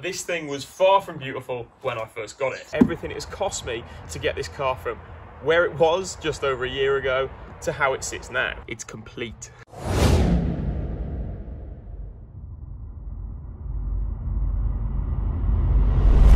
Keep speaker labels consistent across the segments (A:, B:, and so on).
A: This thing was far from beautiful when I first got it. Everything it has cost me to get this car from where it was just over a year ago to how it sits now. It's complete.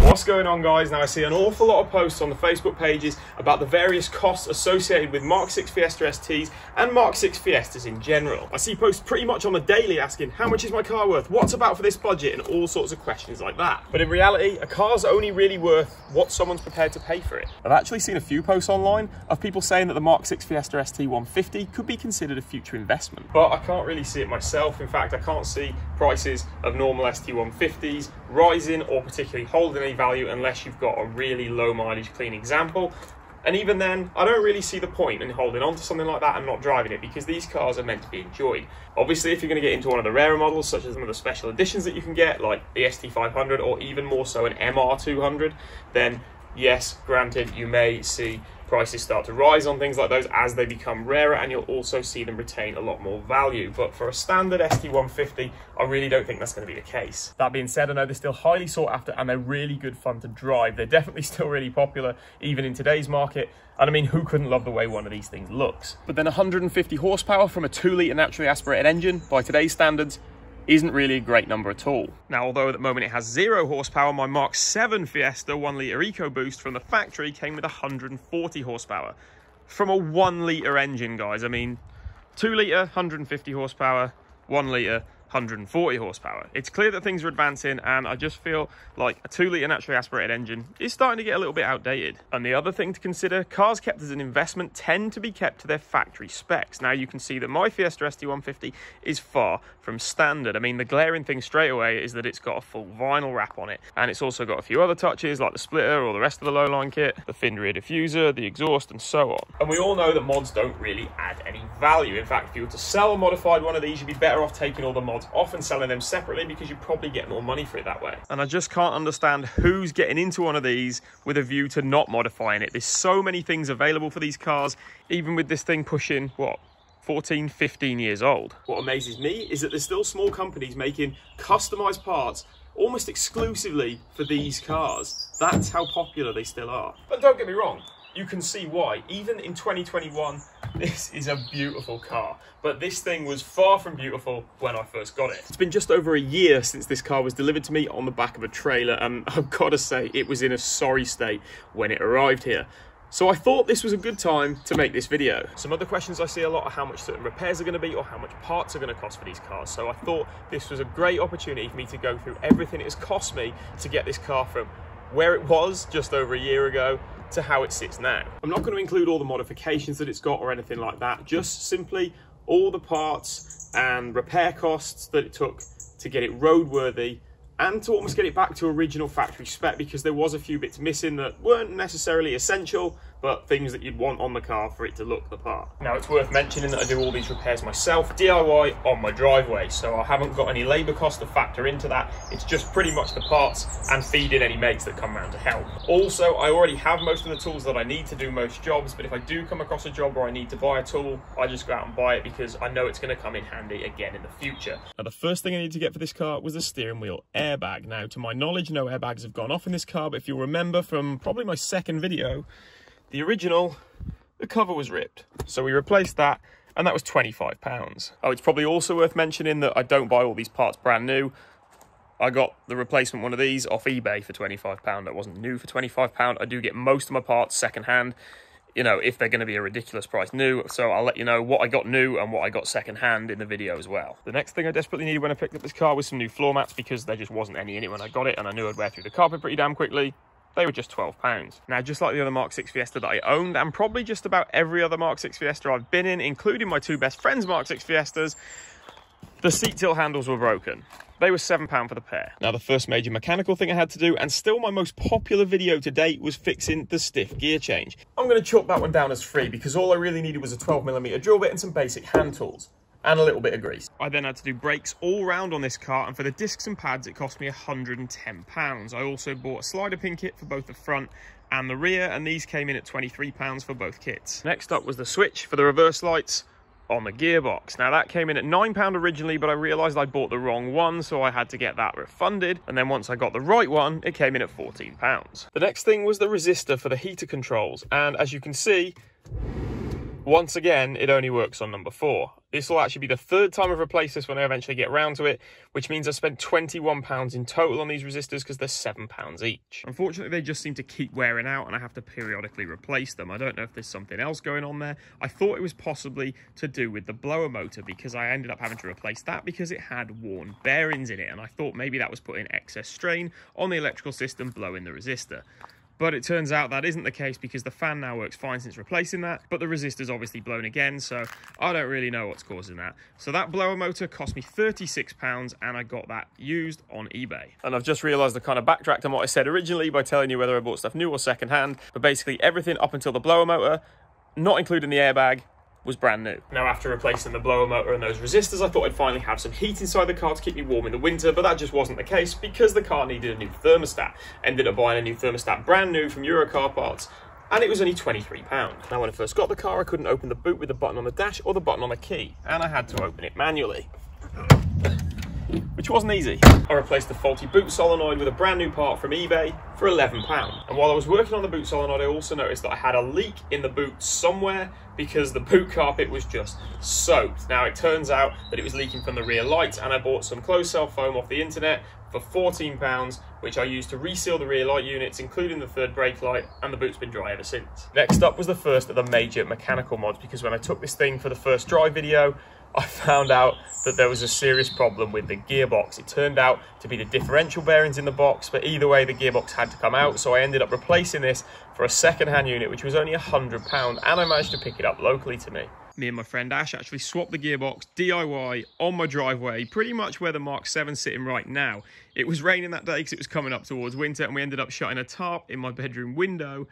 A: What's going on, guys? Now I see an awful lot of posts on the Facebook pages about the various costs associated with Mark 6 Fiesta STs and Mark 6 Fiestas in general. I see posts pretty much on the daily asking, how much is my car worth? What's about for this budget? And all sorts of questions like that. But in reality, a car's only really worth what someone's prepared to pay for it. I've actually seen a few posts online of people saying that the Mark 6 Fiesta ST150 could be considered a future investment. But I can't really see it myself. In fact, I can't see prices of normal ST150s rising or particularly holding any value unless you've got a really low mileage clean example. And even then, I don't really see the point in holding on to something like that and not driving it, because these cars are meant to be enjoyed. Obviously, if you're going to get into one of the rarer models, such as some of the special editions that you can get, like the ST500 or even more so an MR200, then yes, granted, you may see prices start to rise on things like those as they become rarer, and you'll also see them retain a lot more value. But for a standard ST150, I really don't think that's going to be the case. That being said, I know they're still highly sought after and they're really good fun to drive. They're definitely still really popular, even in today's market. And I mean, who couldn't love the way one of these things looks? But then 150 horsepower from a 2-litre naturally aspirated engine, by today's standards, isn't really a great number at all. Now, although at the moment it has 0 horsepower, my Mark 7 Fiesta 1-litre EcoBoost from the factory came with 140 horsepower. From a 1-litre engine, guys. I mean, 2-litre, 150 horsepower, 1-litre, 140 horsepower. It's clear that things are advancing, and I just feel like a 2-litre naturally aspirated engine is starting to get a little bit outdated. And the other thing to consider, cars kept as an investment tend to be kept to their factory specs. Now you can see that my Fiesta ST150 is far from standard. I mean, the glaring thing straight away is that it's got a full vinyl wrap on it, and it's also got a few other touches like the splitter or the rest of the low-line kit, the fin rear diffuser, the exhaust, and so on. And we all know that mods don't really add any value. In fact, if you were to sell a modified one of these, you'd be better off taking all the mods off and selling them separately, because you probably get more money for it that way. And I just can't understand who's getting into one of these with a view to not modifying it. There's so many things available for these cars, even with this thing pushing, what, 14, 15 years old. What amazes me is that there's still small companies making customized parts almost exclusively for these cars. That's how popular they still are. But don't get me wrong, you can see why. Even in 2021, this is a beautiful car. But this thing was far from beautiful when I first got it. It's been just over a year since this car was delivered to me on the back of a trailer, and I've got to say, it was in a sorry state when it arrived here. So I thought this was a good time to make this video. Some other questions I see a lot are how much certain repairs are going to be or how much parts are going to cost for these cars. So I thought this was a great opportunity for me to go through everything it has cost me to get this car from where it was just over a year ago to how it sits now. I'm not going to include all the modifications that it's got or anything like that, just simply all the parts and repair costs that it took to get it roadworthy and to almost get it back to original factory spec, because there was a few bits missing that weren't necessarily essential, but things that you'd want on the car for it to look the part. Now, it's worth mentioning that I do all these repairs myself, DIY, on my driveway, so I haven't got any labour cost to factor into that. It's just pretty much the parts and feeding any mates that come round to help. Also, I already have most of the tools that I need to do most jobs, but if I do come across a job where I need to buy a tool, I just go out and buy it because I know it's going to come in handy again in the future. Now, the first thing I needed to get for this car was a steering wheel airbag. Now, to my knowledge, no airbags have gone off in this car, but if you'll remember from probably my second video, the original, the cover was ripped. So we replaced that, and that was £25. Oh, it's probably also worth mentioning that I don't buy all these parts brand new. I got the replacement one of these off eBay for £25. That wasn't new for £25. I do get most of my parts secondhand, you know, if they're going to be a ridiculous price new. So I'll let you know what I got new and what I got secondhand in the video as well. The next thing I desperately needed when I picked up this car was some new floor mats, because there just wasn't any in it when I got it, and I knew I'd wear through the carpet pretty damn quickly. They were just £12. Now, just like the other Mark 6 Fiesta that I owned, and probably just about every other Mark 6 Fiesta I've been in, including my two best friends' Mark 6 Fiestas, the seat tilt handles were broken. They were £7 for the pair. Now, the first major mechanical thing I had to do, and still my most popular video to date, was fixing the stiff gear change. I'm going to chalk that one down as free, because all I really needed was a 12mm drill bit and some basic hand tools, and a little bit of grease. I then had to do brakes all round on this car, and for the discs and pads it cost me £110. I also bought a slider pin kit for both the front and the rear, and these came in at £23 for both kits. Next up was the switch for the reverse lights. on the gearbox. Now that came in at £9 originally, but I realised I bought the wrong one, so I had to get that refunded. And then once I got the right one, it came in at £14. The next thing was the resistor for the heater controls. And as you can see, once again, it only works on number 4. This will actually be the 3rd time I've replaced this when I eventually get round to it, which means I spent £21 in total on these resistors because they're £7 each. Unfortunately, they just seem to keep wearing out and I have to periodically replace them. I don't know if there's something else going on there. I thought it was possibly to do with the blower motor because I ended up having to replace that because it had worn bearings in it, and I thought maybe that was putting excess strain on the electrical system blowing the resistor. But it turns out that isn't the case because the fan now works fine since replacing that, but the resistor's obviously blown again, so I don't really know what's causing that. So that blower motor cost me £36 and I got that used on eBay. And I've just realised I kind of backtracked on what I said originally by telling you whether I bought stuff new or second hand, but basically everything up until the blower motor, not including the airbag, was brand new. Now after replacing the blower motor and those resistors, I thought I'd finally have some heat inside the car to keep me warm in the winter, but that just wasn't the case because the car needed a new thermostat. Ended up buying a new thermostat brand new from Eurocar Parts, and it was only £23. Now when I first got the car, I couldn't open the boot with the button on the dash or the button on the key, and I had to open it manually, which wasn't easy. I replaced the faulty boot solenoid with a brand new part from eBay for £11. And while I was working on the boot solenoid, I also noticed that I had a leak in the boot somewhere because the boot carpet was just soaked. Now it turns out that it was leaking from the rear lights, and I bought some closed cell foam off the internet for £14, which I used to reseal the rear light units, including the third brake light, and the boot's been dry ever since. Next up was the first of the major mechanical mods, because when I took this thing for the first drive video, I found out that there was a serious problem with the gearbox. It turned out to be the differential bearings in the box, but either way the gearbox had to come out, so I ended up replacing this for a second-hand unit, which was only £100, and I managed to pick it up locally to me. Me and my friend Ash actually swapped the gearbox DIY on my driveway, pretty much where the Mark 7's sitting right now. It was raining that day because it was coming up towards winter, and we ended up shutting a tarp in my bedroom window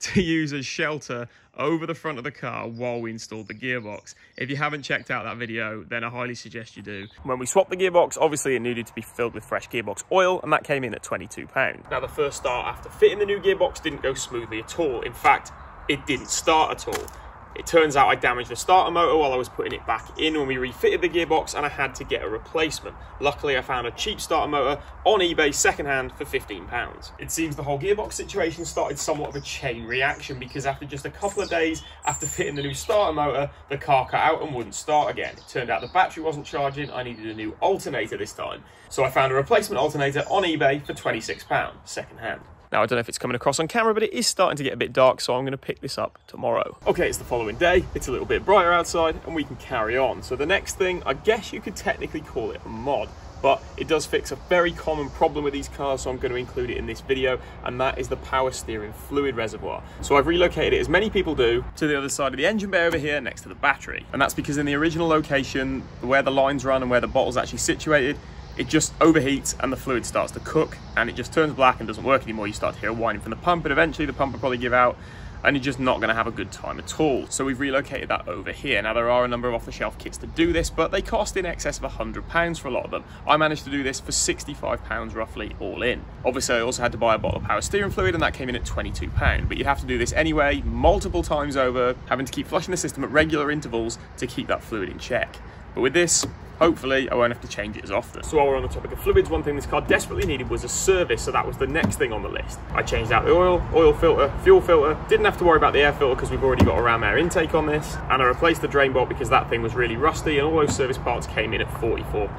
A: to use as shelter over the front of the car while we installed the gearbox. If you haven't checked out that video, then I highly suggest you do. When we swapped the gearbox, obviously it needed to be filled with fresh gearbox oil, and that came in at £22. Now the first start after fitting the new gearbox didn't go smoothly at all. In fact, it didn't start at all. It turns out I damaged the starter motor while I was putting it back in when we refitted the gearbox, and I had to get a replacement. Luckily, I found a cheap starter motor on eBay secondhand for £15. It seems the whole gearbox situation started somewhat of a chain reaction, because after just a couple of days after fitting the new starter motor, the car cut out and wouldn't start again. It turned out the battery wasn't charging. I needed a new alternator this time. So I found a replacement alternator on eBay for £26 secondhand. Now, I don't know if it's coming across on camera, but it is starting to get a bit dark, so I'm going to pick this up tomorrow. Okay, it's the following day. It's a little bit brighter outside, and we can carry on. So the next thing, I guess you could technically call it a mod, but it does fix a very common problem with these cars, so I'm going to include it in this video, and that is the power steering fluid reservoir. So I've relocated it, as many people do, to the other side of the engine bay over here next to the battery. And that's because in the original location, where the lines run and where the bottle's actually situated, it just overheats and the fluid starts to cook, and it just turns black and doesn't work anymore. You start to hear a whining from the pump, and eventually the pump will probably give out, and you're just not going to have a good time at all. So we've relocated that over here. Now there are a number of off-the-shelf kits to do this, but they cost in excess of £100 for a lot of them. I managed to do this for £65 roughly all in. Obviously I also had to buy a bottle of power steering fluid, and that came in at £22, but you'd have to do this anyway, multiple times over, having to keep flushing the system at regular intervals to keep that fluid in check. But with this, hopefully I won't have to change it as often. So while we're on the topic of fluids, one thing this car desperately needed was a service, so that was the next thing on the list. I changed out the oil filter, fuel filter, didn't have to worry about the air filter because we've already got a ram air intake on this, and I replaced the drain bolt because that thing was really rusty, and all those service parts came in at £44.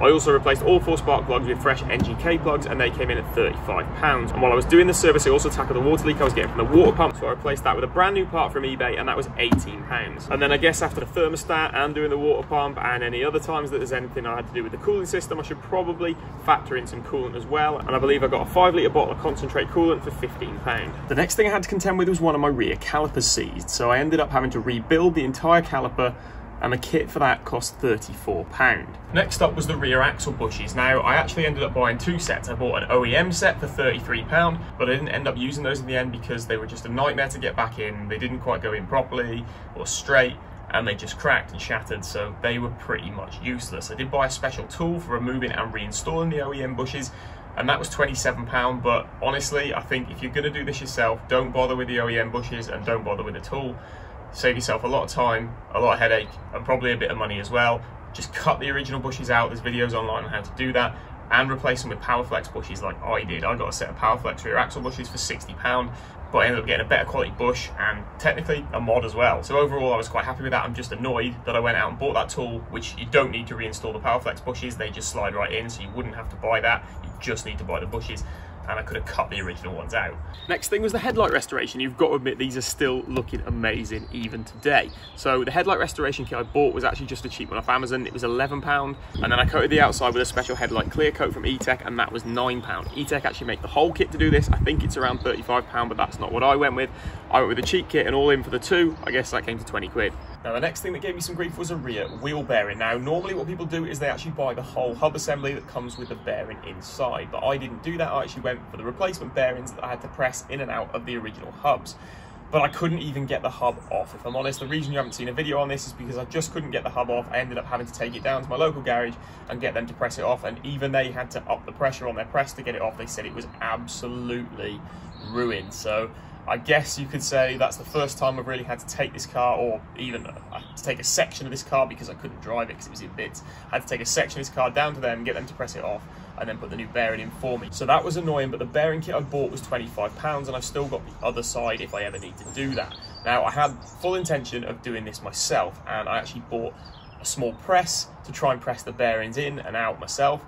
A: I also replaced all 4 spark plugs with fresh NGK plugs, and they came in at £35. And while I was doing the service, I also tackled the water leak I was getting from the water pump, so I replaced that with a brand new part from eBay, and that was £18. And then I guess after the thermostat and doing the water pump and any other times that there's anything I had to do with the cooling system, I should probably factor in some coolant as well, and I believe I got a 5 litre bottle of concentrate coolant for £15. The next thing I had to contend with was one of my rear calipers seized, so I ended up having to rebuild the entire caliper, and the kit for that cost £34. Next up was the rear axle bushes. Now I actually ended up buying 2 sets. I bought an OEM set for £33, but I didn't end up using those in the end because they were just a nightmare to get back in. They didn't quite go in properly or straight, and they just cracked and shattered, so they were pretty much useless. I did buy a special tool for removing and reinstalling the OEM bushes, and that was £27, but honestly, I think if you're gonna do this yourself, don't bother with the OEM bushes and don't bother with the tool, save yourself a lot of time, a lot of headache, and probably a bit of money as well. Just cut the original bushes out. There's videos online on how to do that, and replace them with Powerflex bushes like I did. I got a set of Powerflex rear axle bushes for £60, but I ended up getting a better quality bush and technically a mod as well. So overall, I was quite happy with that. I'm just annoyed that I went out and bought that tool, which you don't need to reinstall the Powerflex bushes. They just slide right in, so you wouldn't have to buy that. You just need to buy the bushes. And I could have cut the original ones out. Next thing was the headlight restoration. You've got to admit, these are still looking amazing even today. So the headlight restoration kit I bought was actually just a cheap one off Amazon. It was £11, and then I coated the outside with a special headlight clear coat from E-Tech, and that was £9. E-Tech actually make the whole kit to do this. I think it's around £35, but that's not what I went with. I went with a cheap kit, and all in for the two, I guess that came to 20 quid. Now the next thing that gave me some grief was a rear wheel bearing. Now normally what people do is they actually buy the whole hub assembly that comes with the bearing inside, but I didn't do that. I actually went for the replacement bearings that I had to press in and out of the original hubs. But I couldn't even get the hub off. If I'm honest, the reason you haven't seen a video on this is because I just couldn't get the hub off. I ended up having to take it down to my local garage and get them to press it off, and even they had to up the pressure on their press to get it off. They said it was absolutely ruined. So I guess you could say that's the first time I've really had to take this car, or even to take a section of this car, because I couldn't drive it because it was in bits. I had to take a section of this car down to them, get them to press it off, and then put the new bearing in for me. So that was annoying, but the bearing kit I bought was £25, and I've still got the other side if I ever need to do that. Now, I had full intention of doing this myself, and I actually bought a small press to try and press the bearings in and out myself.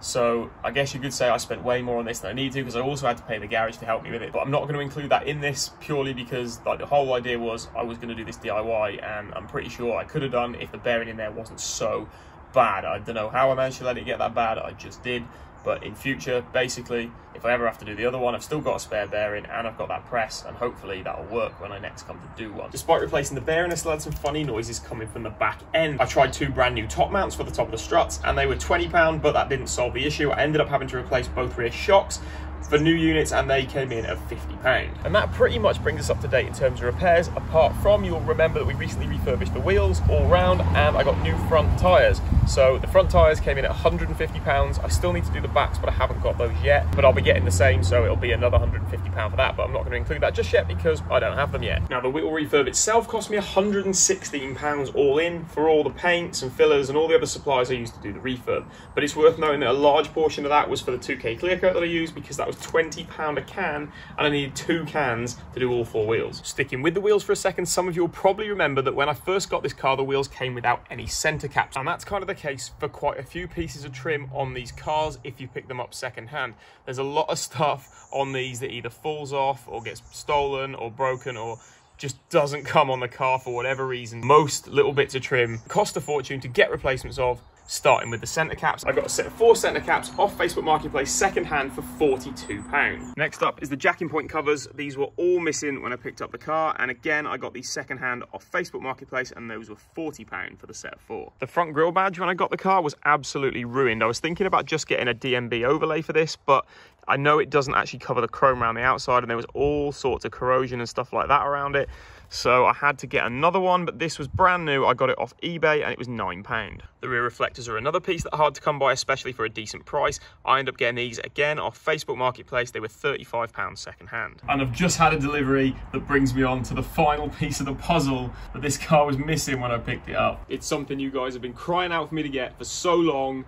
A: So I guess you could say I spent way more on this than I need to, because I also had to pay the garage to help me with it. But I'm not going to include that in this purely because like the whole idea was I was going to do this DIY, and I'm pretty sure I could have done if the bearing in there wasn't so bad. I don't know how I managed to let it get that bad, I just did. But in future, basically, if I ever have to do the other one, I've still got a spare bearing and I've got that press, and hopefully that'll work when I next come to do one. Despite replacing the bearing, I still had some funny noises coming from the back end. I tried two brand new top mounts for the top of the struts, and they were £20, but that didn't solve the issue. I ended up having to replace both rear shocks for new units, and they came in at £50. And that pretty much brings us up to date in terms of repairs, apart from, you'll remember that we recently refurbished the wheels all round, and I got new front tyres. So the front tyres came in at £150. I still need to do the backs, but I haven't got those yet. But I'll be getting the same, so it'll be another £150 for that, but I'm not going to include that just yet because I don't have them yet. Now the wheel refurb itself cost me £116 all in, for all the paints and fillers and all the other supplies I used to do the refurb. But it's worth noting that a large portion of that was for the 2K clear coat that I used, because that was £20 a can, and I needed 2 cans to do all 4 wheels. Sticking with the wheels for a second, some of you will probably remember that when I first got this car, the wheels came without any centre caps, and that's kind of the case for quite a few pieces of trim on these cars if you pick them up second hand. There's a lot of stuff on these that either falls off or gets stolen or broken or just doesn't come on the car for whatever reason. Most little bits of trim cost a fortune to get replacements of, starting with the centre caps. I got a set of 4 centre caps off Facebook Marketplace second hand for £42. Next up is the jacking point covers. These were all missing when I picked up the car, and again I got these second hand off Facebook Marketplace, and those were £40 for the set of 4. The front grille badge when I got the car was absolutely ruined. I was thinking about just getting a DMB overlay for this, but I know it doesn't actually cover the chrome around the outside, and there was all sorts of corrosion and stuff like that around it. So I had to get another one, but this was brand new. I got it off eBay and it was £9. The rear reflectors are another piece that are hard to come by, especially for a decent price. I ended up getting these again off Facebook Marketplace. They were £35 second hand. And I've just had a delivery that brings me on to the final piece of the puzzle that this car was missing when I picked it up. It's something you guys have been crying out for me to get for so long.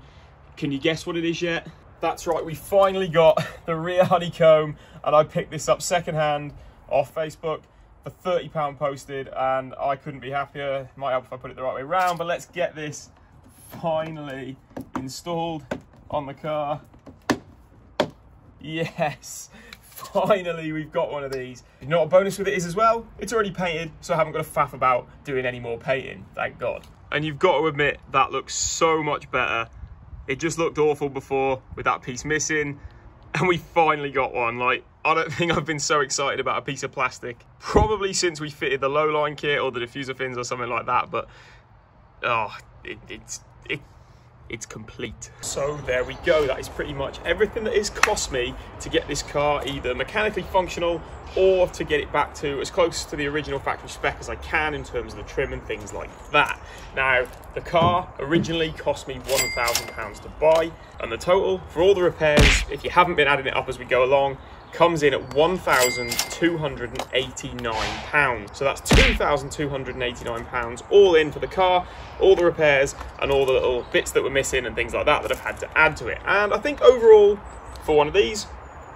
A: Can you guess what it is yet? That's right, we finally got the rear honeycomb, and I picked this up second hand off Facebook for £30 posted, and I couldn't be happier. Might help if I put it the right way around, but let's get this finally installed on the car. Yes, finally we've got one of these. You know what a bonus with it is as well? It's already painted, so I haven't got to faff about doing any more painting, thank God. And you've got to admit, that looks so much better. It just looked awful before with that piece missing, and we finally got one. Like, I don't think I've been so excited about a piece of plastic probably since we fitted the low line kit or the diffuser fins or something like that, but oh, it's complete. So there we go. That is pretty much everything that it's cost me to get this car either mechanically functional or to get it back to as close to the original factory spec as I can in terms of the trim and things like that. Now, the car originally cost me £1,000 to buy, and the total for all the repairs, if you haven't been adding it up as we go along, comes in at £1,289. So that's £2,289 all in for the car, all the repairs and all the little bits that were missing and things like that that I've had to add to it. And I think overall, for one of these,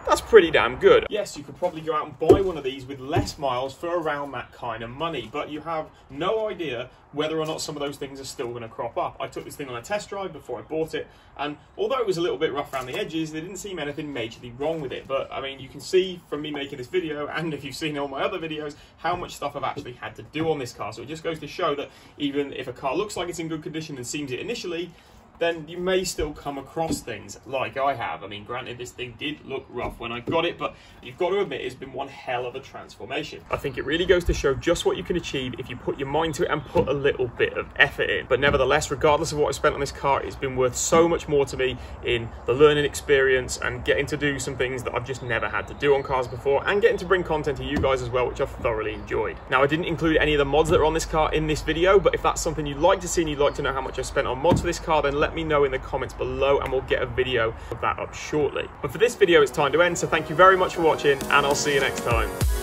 A: that's pretty damn good. Yes, you could probably go out and buy one of these with less miles for around that kind of money, but you have no idea whether or not some of those things are still going to crop up. I took this thing on a test drive before I bought it, and although it was a little bit rough around the edges, there didn't seem anything majorly wrong with it. But I mean, you can see from me making this video, and if you've seen all my other videos, how much stuff I've actually had to do on this car. So it just goes to show that even if a car looks like it's in good condition and seems it initially, then you may still come across things like I have. I mean, granted, this thing did look rough when I got it, but you've got to admit it's been one hell of a transformation. I think it really goes to show just what you can achieve if you put your mind to it and put a little bit of effort in. But nevertheless, regardless of what I spent on this car, it's been worth so much more to me in the learning experience and getting to do some things that I've just never had to do on cars before, and getting to bring content to you guys as well, which I've thoroughly enjoyed. Now, I didn't include any of the mods that are on this car in this video, but if that's something you'd like to see and you'd like to know how much I spent on mods for this car, then let me know in the comments below and we'll get a video of that up shortly. But for this video, it's time to end, so thank you very much for watching and I'll see you next time.